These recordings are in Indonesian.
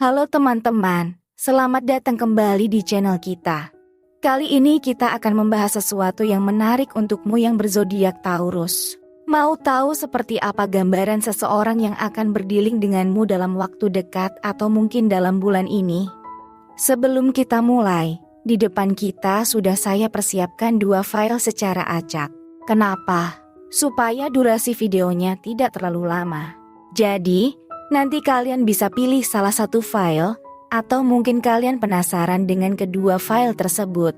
Halo teman-teman, selamat datang kembali di channel kita. Kali ini kita akan membahas sesuatu yang menarik untukmu yang berzodiak Taurus. Mau tahu seperti apa gambaran seseorang yang akan berdealing denganmu dalam waktu dekat atau mungkin dalam bulan ini? Sebelum kita mulai, di depan kita sudah saya persiapkan 2 file secara acak. Kenapa? Supaya durasi videonya tidak terlalu lama. Jadi, nanti kalian bisa pilih salah satu file, atau mungkin kalian penasaran dengan kedua file tersebut.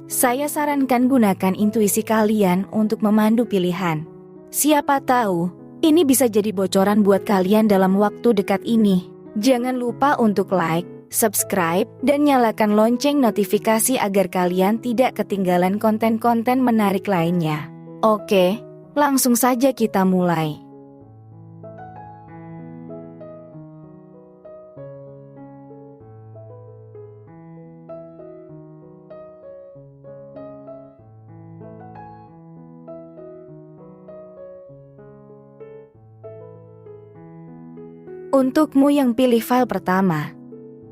Saya sarankan gunakan intuisi kalian untuk memandu pilihan. Siapa tahu, ini bisa jadi bocoran buat kalian dalam waktu dekat ini. Jangan lupa untuk like, subscribe, dan nyalakan lonceng notifikasi agar kalian tidak ketinggalan konten-konten menarik lainnya. Oke, langsung saja kita mulai. Untukmu yang pilih file pertama,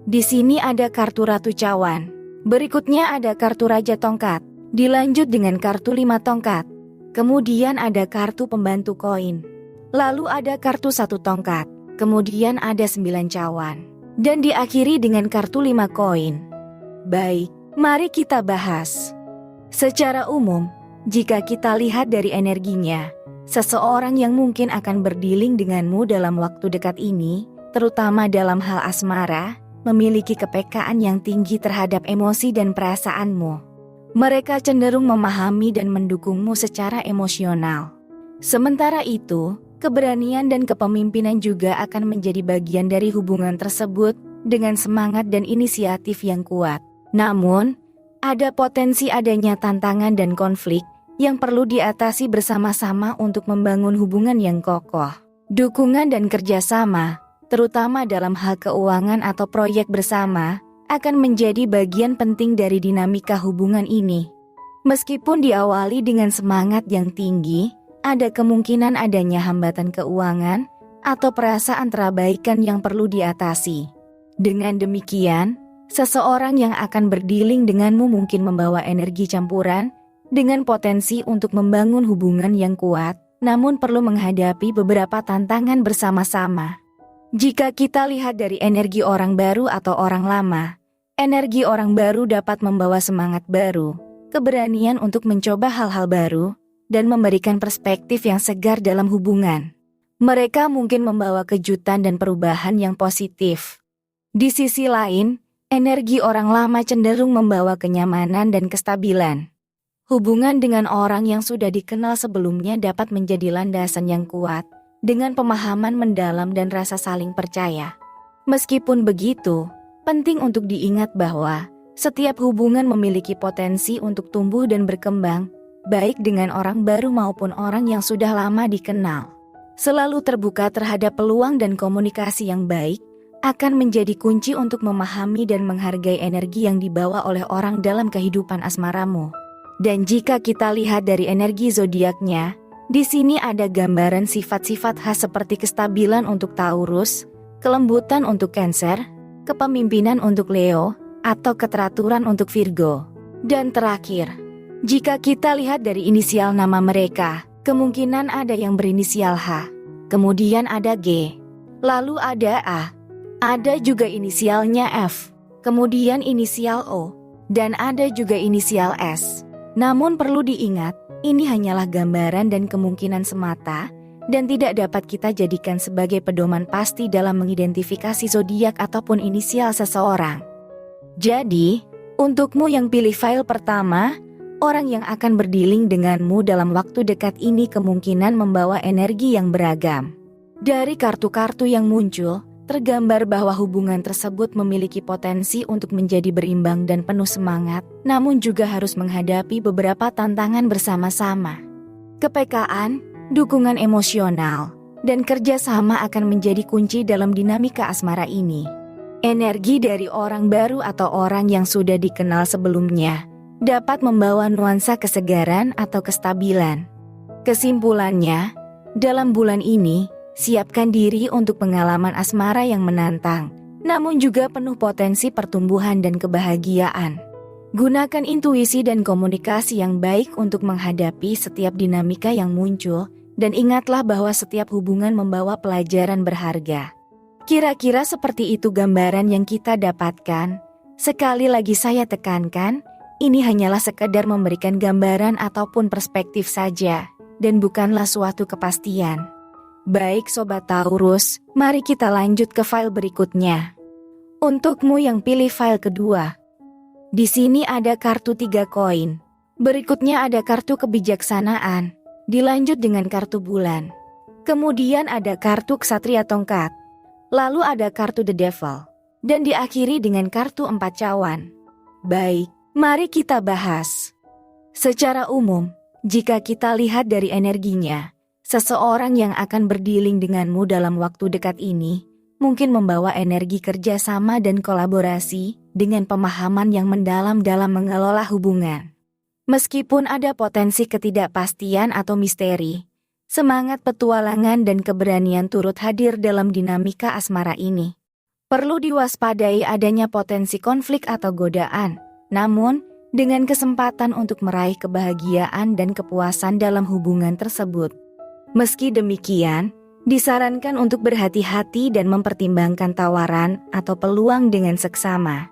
di sini ada kartu Ratu Cawan. Berikutnya ada kartu Raja Tongkat, dilanjut dengan kartu 5 tongkat. Kemudian ada kartu Pembantu Koin. Lalu ada kartu 1 tongkat. Kemudian ada 9 cawan. Dan diakhiri dengan kartu 5 koin. Baik, mari kita bahas. Secara umum, jika kita lihat dari energinya, seseorang yang mungkin akan berdealing denganmu dalam waktu dekat ini, terutama dalam hal asmara, memiliki kepekaan yang tinggi terhadap emosi dan perasaanmu. Mereka cenderung memahami dan mendukungmu secara emosional. Sementara itu, keberanian dan kepemimpinan juga akan menjadi bagian dari hubungan tersebut dengan semangat dan inisiatif yang kuat. Namun, ada potensi adanya tantangan dan konflik yang perlu diatasi bersama-sama untuk membangun hubungan yang kokoh. Dukungan dan kerjasama, terutama dalam hal keuangan atau proyek bersama, akan menjadi bagian penting dari dinamika hubungan ini. Meskipun diawali dengan semangat yang tinggi, ada kemungkinan adanya hambatan keuangan atau perasaan terabaikan yang perlu diatasi. Dengan demikian, seseorang yang akan berdealing denganmu mungkin membawa energi campuran dengan potensi untuk membangun hubungan yang kuat, namun perlu menghadapi beberapa tantangan bersama-sama. Jika kita lihat dari energi orang baru atau orang lama, energi orang baru dapat membawa semangat baru, keberanian untuk mencoba hal-hal baru, dan memberikan perspektif yang segar dalam hubungan. Mereka mungkin membawa kejutan dan perubahan yang positif. Di sisi lain, energi orang lama cenderung membawa kenyamanan dan kestabilan. Hubungan dengan orang yang sudah dikenal sebelumnya dapat menjadi landasan yang kuat, dengan pemahaman mendalam dan rasa saling percaya. Meskipun begitu, penting untuk diingat bahwa setiap hubungan memiliki potensi untuk tumbuh dan berkembang, baik dengan orang baru maupun orang yang sudah lama dikenal. Selalu terbuka terhadap peluang dan komunikasi yang baik akan menjadi kunci untuk memahami dan menghargai energi yang dibawa oleh orang dalam kehidupan asmaramu. Dan jika kita lihat dari energi zodiaknya, di sini ada gambaran sifat-sifat khas seperti kestabilan untuk Taurus, kelembutan untuk Cancer, kepemimpinan untuk Leo, atau keteraturan untuk Virgo. Dan terakhir, jika kita lihat dari inisial nama mereka, kemungkinan ada yang berinisial H, kemudian ada G, lalu ada A, ada juga inisialnya F, kemudian inisial O, dan ada juga inisial S. Namun perlu diingat, ini hanyalah gambaran dan kemungkinan semata, dan tidak dapat kita jadikan sebagai pedoman pasti dalam mengidentifikasi zodiak ataupun inisial seseorang. Jadi, untukmu yang pilih file pertama, orang yang akan berdealing denganmu dalam waktu dekat ini kemungkinan membawa energi yang beragam. Dari kartu-kartu yang muncul, tergambar bahwa hubungan tersebut memiliki potensi untuk menjadi berimbang dan penuh semangat, namun juga harus menghadapi beberapa tantangan bersama-sama. Kepekaan, dukungan emosional, dan kerjasama akan menjadi kunci dalam dinamika asmara ini. Energi dari orang baru atau orang yang sudah dikenal sebelumnya dapat membawa nuansa kesegaran atau kestabilan. Kesimpulannya, dalam bulan ini, siapkan diri untuk pengalaman asmara yang menantang, namun juga penuh potensi pertumbuhan dan kebahagiaan. Gunakan intuisi dan komunikasi yang baik untuk menghadapi setiap dinamika yang muncul, dan ingatlah bahwa setiap hubungan membawa pelajaran berharga. Kira-kira seperti itu gambaran yang kita dapatkan. Sekali lagi saya tekankan, ini hanyalah sekedar memberikan gambaran ataupun perspektif saja, dan bukanlah suatu kepastian. Baik Sobat Taurus, mari kita lanjut ke file berikutnya. Untukmu yang pilih file kedua, di sini ada kartu 3 koin. Berikutnya ada kartu kebijaksanaan, dilanjut dengan kartu bulan. Kemudian ada kartu ksatria tongkat. Lalu ada kartu The Devil. Dan diakhiri dengan kartu 4 cawan. Baik, mari kita bahas. Secara umum, jika kita lihat dari energinya, seseorang yang akan berdealing denganmu dalam waktu dekat ini mungkin membawa energi kerjasama dan kolaborasi dengan pemahaman yang mendalam dalam mengelola hubungan. Meskipun ada potensi ketidakpastian atau misteri, semangat petualangan dan keberanian turut hadir dalam dinamika asmara ini. Perlu diwaspadai adanya potensi konflik atau godaan, namun dengan kesempatan untuk meraih kebahagiaan dan kepuasan dalam hubungan tersebut. Meski demikian, disarankan untuk berhati-hati dan mempertimbangkan tawaran atau peluang dengan seksama.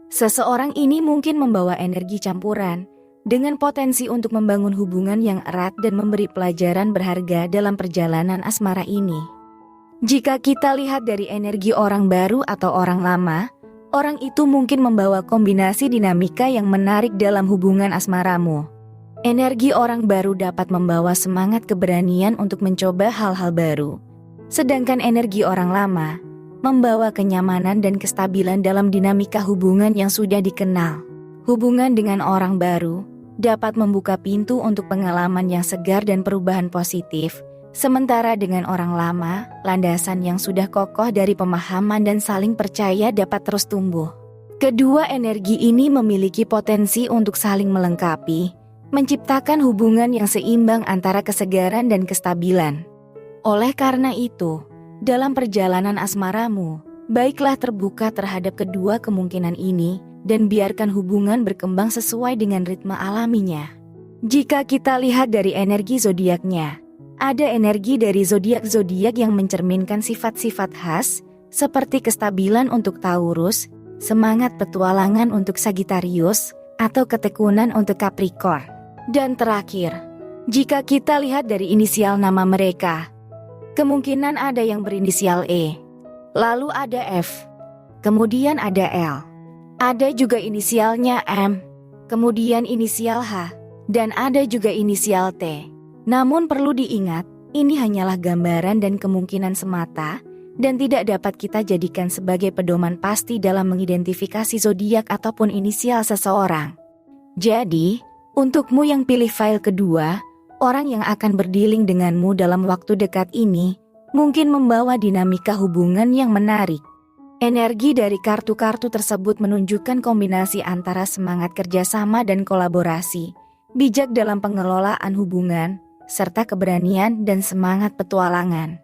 Seseorang ini mungkin membawa energi campuran, dengan potensi untuk membangun hubungan yang erat dan memberi pelajaran berharga dalam perjalanan asmara ini. Jika kita lihat dari energi orang baru atau orang lama, orang itu mungkin membawa kombinasi dinamika yang menarik dalam hubungan asmaramu. Energi orang baru dapat membawa semangat keberanian untuk mencoba hal-hal baru. Sedangkan energi orang lama membawa kenyamanan dan kestabilan dalam dinamika hubungan yang sudah dikenal. Hubungan dengan orang baru dapat membuka pintu untuk pengalaman yang segar dan perubahan positif. Sementara dengan orang lama, landasan yang sudah kokoh dari pemahaman dan saling percaya dapat terus tumbuh. Kedua energi ini memiliki potensi untuk saling melengkapi, menciptakan hubungan yang seimbang antara kesegaran dan kestabilan. Oleh karena itu, dalam perjalanan asmaramu, baiklah terbuka terhadap kedua kemungkinan ini dan biarkan hubungan berkembang sesuai dengan ritme alaminya. Jika kita lihat dari energi zodiaknya, ada energi dari zodiak-zodiak yang mencerminkan sifat-sifat khas, seperti kestabilan untuk Taurus, semangat petualangan untuk Sagittarius, atau ketekunan untuk Capricorn. Dan terakhir, jika kita lihat dari inisial nama mereka, kemungkinan ada yang berinisial E, lalu ada F, kemudian ada L, ada juga inisialnya M, kemudian inisial H, dan ada juga inisial T. Namun perlu diingat, ini hanyalah gambaran dan kemungkinan semata, dan tidak dapat kita jadikan sebagai pedoman pasti dalam mengidentifikasi zodiak ataupun inisial seseorang. Jadi, untukmu yang pilih file kedua, orang yang akan berdealing denganmu dalam waktu dekat ini, mungkin membawa dinamika hubungan yang menarik. Energi dari kartu-kartu tersebut menunjukkan kombinasi antara semangat kerjasama dan kolaborasi, bijak dalam pengelolaan hubungan, serta keberanian dan semangat petualangan.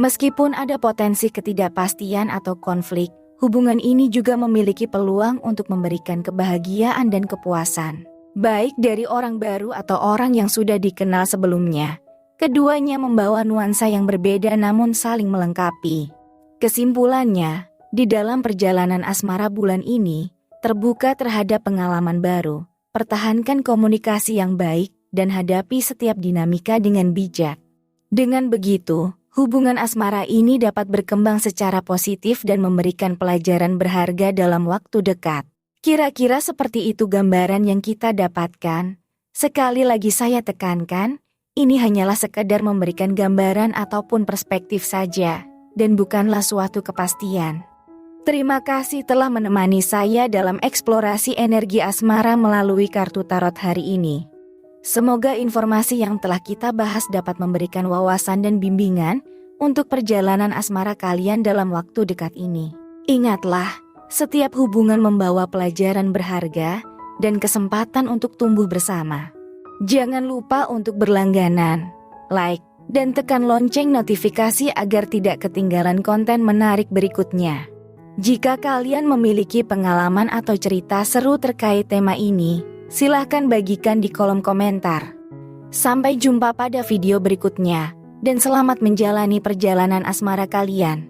Meskipun ada potensi ketidakpastian atau konflik, hubungan ini juga memiliki peluang untuk memberikan kebahagiaan dan kepuasan. Baik dari orang baru atau orang yang sudah dikenal sebelumnya. Keduanya membawa nuansa yang berbeda namun saling melengkapi. Kesimpulannya, di dalam perjalanan asmara bulan ini, terbuka terhadap pengalaman baru, pertahankan komunikasi yang baik, dan hadapi setiap dinamika dengan bijak. Dengan begitu, hubungan asmara ini dapat berkembang secara positif dan memberikan pelajaran berharga dalam waktu dekat. Kira-kira seperti itu gambaran yang kita dapatkan. Sekali lagi saya tekankan, ini hanyalah sekadar memberikan gambaran ataupun perspektif saja, dan bukanlah suatu kepastian. Terima kasih telah menemani saya dalam eksplorasi energi asmara melalui kartu tarot hari ini. Semoga informasi yang telah kita bahas dapat memberikan wawasan dan bimbingan untuk perjalanan asmara kalian dalam waktu dekat ini. Ingatlah, setiap hubungan membawa pelajaran berharga dan kesempatan untuk tumbuh bersama. Jangan lupa untuk berlangganan, like, dan tekan lonceng notifikasi agar tidak ketinggalan konten menarik berikutnya. Jika kalian memiliki pengalaman atau cerita seru terkait tema ini, silahkan bagikan di kolom komentar. Sampai jumpa pada video berikutnya, dan selamat menjalani perjalanan asmara kalian.